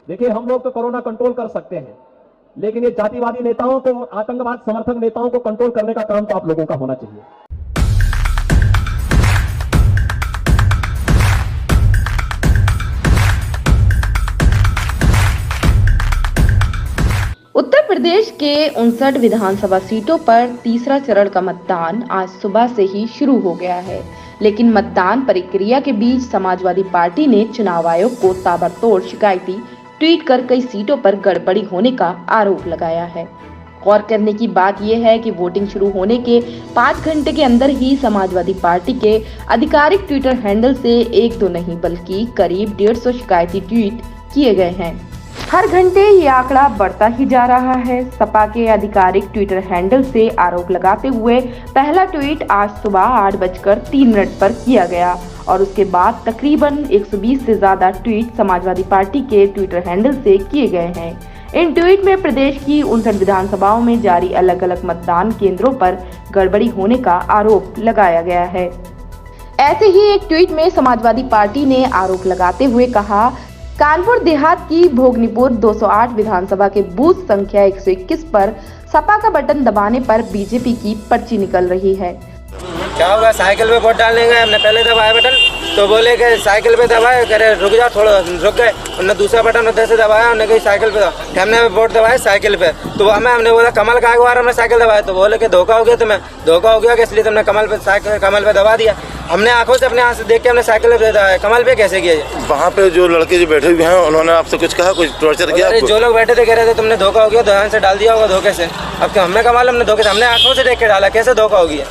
देखिए, हम लोग तो कोरोना कंट्रोल कर सकते हैं, लेकिन ये जातिवादी नेताओं को, आतंकवाद समर्थक नेताओं को कंट्रोल करने का काम तो आप लोगों का होना चाहिए। उत्तर प्रदेश के 59 विधानसभा सीटों पर तीसरा चरण का मतदान आज सुबह से ही शुरू हो गया है, लेकिन मतदान प्रक्रिया के बीच समाजवादी पार्टी ने चुनाव आयोग को ताबड़तोड़ शिकायती ट्वीट कर कई सीटों पर गड़बड़ी होने का आरोप लगाया है। गौर करने की बात यह है कि वोटिंग शुरू होने के 5 घंटे के अंदर ही समाजवादी पार्टी के आधिकारिक ट्विटर हैंडल से एक दो नहीं बल्कि करीब 150 शिकायती ट्वीट किए गए हैं। हर घंटे ये आंकड़ा बढ़ता ही जा रहा है। सपा के आधिकारिक ट्विटर हैंडल से आरोप लगाते हुए पहला ट्वीट आज सुबह 8:03 पर किया गया और उसके बाद तकरीबन 120 से ज्यादा ट्वीट समाजवादी पार्टी के ट्विटर हैंडल से किए गए हैं। इन ट्वीट में प्रदेश की 59 विधानसभाओं में जारी अलग अलग मतदान केंद्रों पर गड़बड़ी होने का आरोप लगाया गया है। ऐसे ही एक ट्वीट में समाजवादी पार्टी ने आरोप लगाते हुए कहा, कानपुर देहात की भोगनीपुर 208 विधानसभा के बूथ संख्या 121 पर सपा का बटन दबाने पर बीजेपी की पर्ची निकल रही है। क्या होगा, साइकिल पे वोट डालने गए, हमने पहले दबाया बटन तो बोले कि साइकिल पे दबाए, करे रुक जा, थोड़ा रुक गए, उन्होंने दूसरा बटन उधर से दबाया, उन्होंने कही साइकिल पे दबा, हमने वोट दबाया साइकिल पे, तो हमने बोला कमल का बार हमने साइकिल दबाया, तो बोले कि धोखा हो गया, तुम्हें धोखा हो गया कि इसलिए तुमने कमल पे दबा दिया। हमने आंखों से अपने हाथ से देख के हमने साइकिल पे दबाया, कमल पे कैसे किया? वहाँ पे जो लड़के जो बैठे हुए हैं उन्होंने आपसे कुछ कहा, कुछ टॉर्चर किया? जो लोग बैठे थे कह रहे थे तुमने धोखा हो गया, ध्यान से डाल दिया होगा धोखे से। अब क्या हमें कमाल, हमने धोखे से, हमने आंखों से देख के डाला, कैसे धोखा हो गया?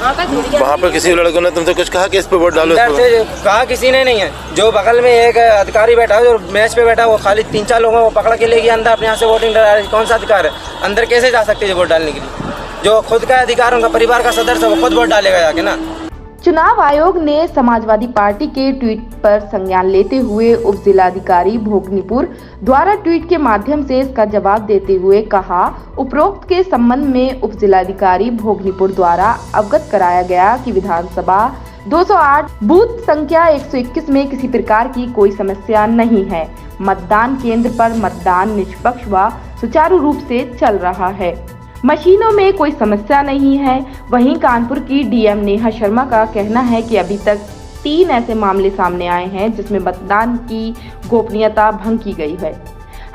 वहाँ पर किसी लड़कों ने तुमसे कुछ कहा कि इस पे वोट डालो? कहा किसी ने नहीं है। जो बगल में एक अधिकारी बैठा है, जो मैच पे बैठा है, वो खाली 3-4 लोगों को पकड़ के ले गया अंदर, अपने यहाँ से वोटिंग डरा। कौन सा अधिकार है? अंदर कैसे जा सकते हैं वोट डालने के लिए? जो खुद का अधिकार, उनका परिवार का सदस्य, वो खुद वोट डालेगा जाके ना। चुनाव आयोग ने समाजवादी पार्टी के ट्वीट पर संज्ञान लेते हुए उप जिलाधिकारी भोगनीपुर द्वारा ट्वीट के माध्यम से इसका जवाब देते हुए कहा, उपरोक्त के संबंध में उप जिलाधिकारी भोगनीपुर द्वारा अवगत कराया गया कि विधानसभा 208 बूथ संख्या 121 में किसी प्रकार की कोई समस्या नहीं है। मतदान केंद्र पर मतदान निष्पक्ष व सुचारू रूप से चल रहा है। मशीनों में कोई समस्या नहीं है। वहीं कानपुर की डीएम नेहा शर्मा का कहना है कि अभी तक 3 ऐसे मामले सामने आए हैं जिसमें मतदान की गोपनीयता भंग की गई है।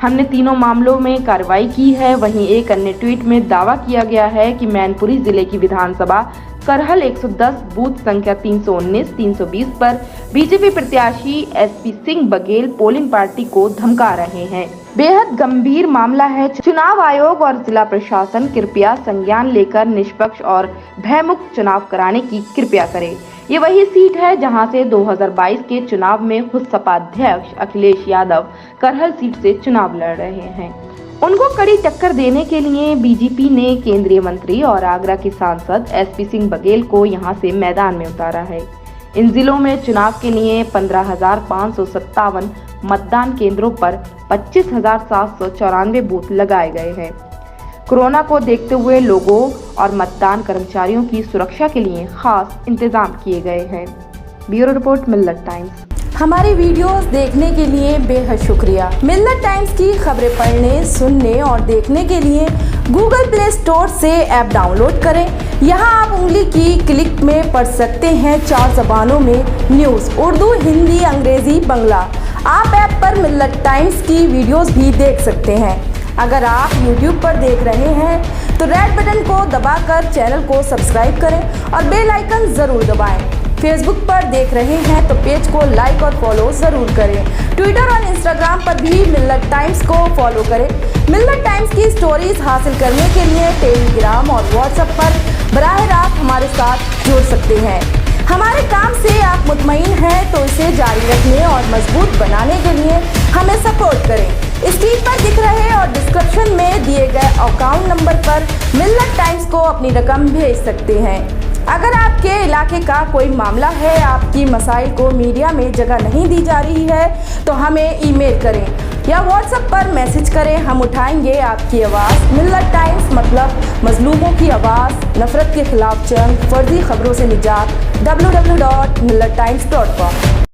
हमने तीनों मामलों में कार्रवाई की है। वहीं एक अन्य ट्वीट में दावा किया गया है कि मैनपुरी जिले की विधानसभा करहल 110 बूथ संख्या 319-320 पर बीजेपी प्रत्याशी SP Singh Baghel polling party को धमका रहे हैं। बेहद गंभीर मामला है। चुनाव आयोग और जिला प्रशासन कृपया संज्ञान लेकर निष्पक्ष और भयमुक्त चुनाव कराने की कृपया करें। ये वही सीट है जहां से 2022 के चुनाव में खुद सपा अध्यक्ष अखिलेश यादव करहल सीट से चुनाव लड़ रहे हैं। उनको कड़ी टक्कर देने के लिए बीजेपी ने केंद्रीय मंत्री और आगरा के सांसद एसपी सिंह बघेल को यहां से मैदान में उतारा है। इन जिलों में चुनाव के लिए 15,557 मतदान केंद्रों पर 25,794 बूथ लगाए गए हैं। कोरोना को देखते हुए लोगों और मतदान कर्मचारियों की सुरक्षा के लिए खास इंतजाम किए गए हैं। ब्यूरो रिपोर्ट, मिल्लत टाइम्स। हमारी वीडियोस देखने के लिए बेहद शुक्रिया। मिल्लत टाइम्स की खबरें पढ़ने, सुनने और देखने के लिए गूगल प्ले स्टोर से ऐप डाउनलोड करें। यहां आप उंगली की क्लिक में पढ़ सकते हैं 4 जबानों में न्यूज़, उर्दू, हिंदी, अंग्रेजी, बांग्ला। आप ऐप पर मिल्लत टाइम्स की वीडियोस भी देख सकते हैं। अगर आप YouTube पर देख रहे हैं तो रेड बटन को दबाकर चैनल को सब्सक्राइब करें और बेल आइकन जरूर दबाएं। फेसबुक पर देख रहे हैं तो पेज को लाइक और फॉलो जरूर करें। ट्विटर और इंस्टाग्राम पर भी मिल्लत टाइम्स को फॉलो करें। मिल्लत टाइम्स की स्टोरीज हासिल करने के लिए टेलीग्राम और व्हाट्सएप पर बराह रास्त हमारे साथ जुड़ सकते हैं। हमारे काम से आप मुतमईन हैं तो इसे जारी रखने और मजबूत बनाने के लिए हमें सपोर्ट करें। स्क्रीन पर दिख रहे और डिस्क्रिप्शन में दिए गए अकाउंट नंबर पर मिल्लत टाइम्स को अपनी रकम भेज सकते हैं। अगर आपके इलाके का कोई मामला है, आपकी मसाइल को मीडिया में जगह नहीं दी जा रही है तो हमें ईमेल करें या व्हाट्सएप पर मैसेज करें। हम उठाएंगे आपकी आवाज़। मिल्लत टाइम्स मतलब मजलूमों की आवाज़, नफरत के खिलाफ जंग, फर्जी खबरों से निजात। www.millattimes.com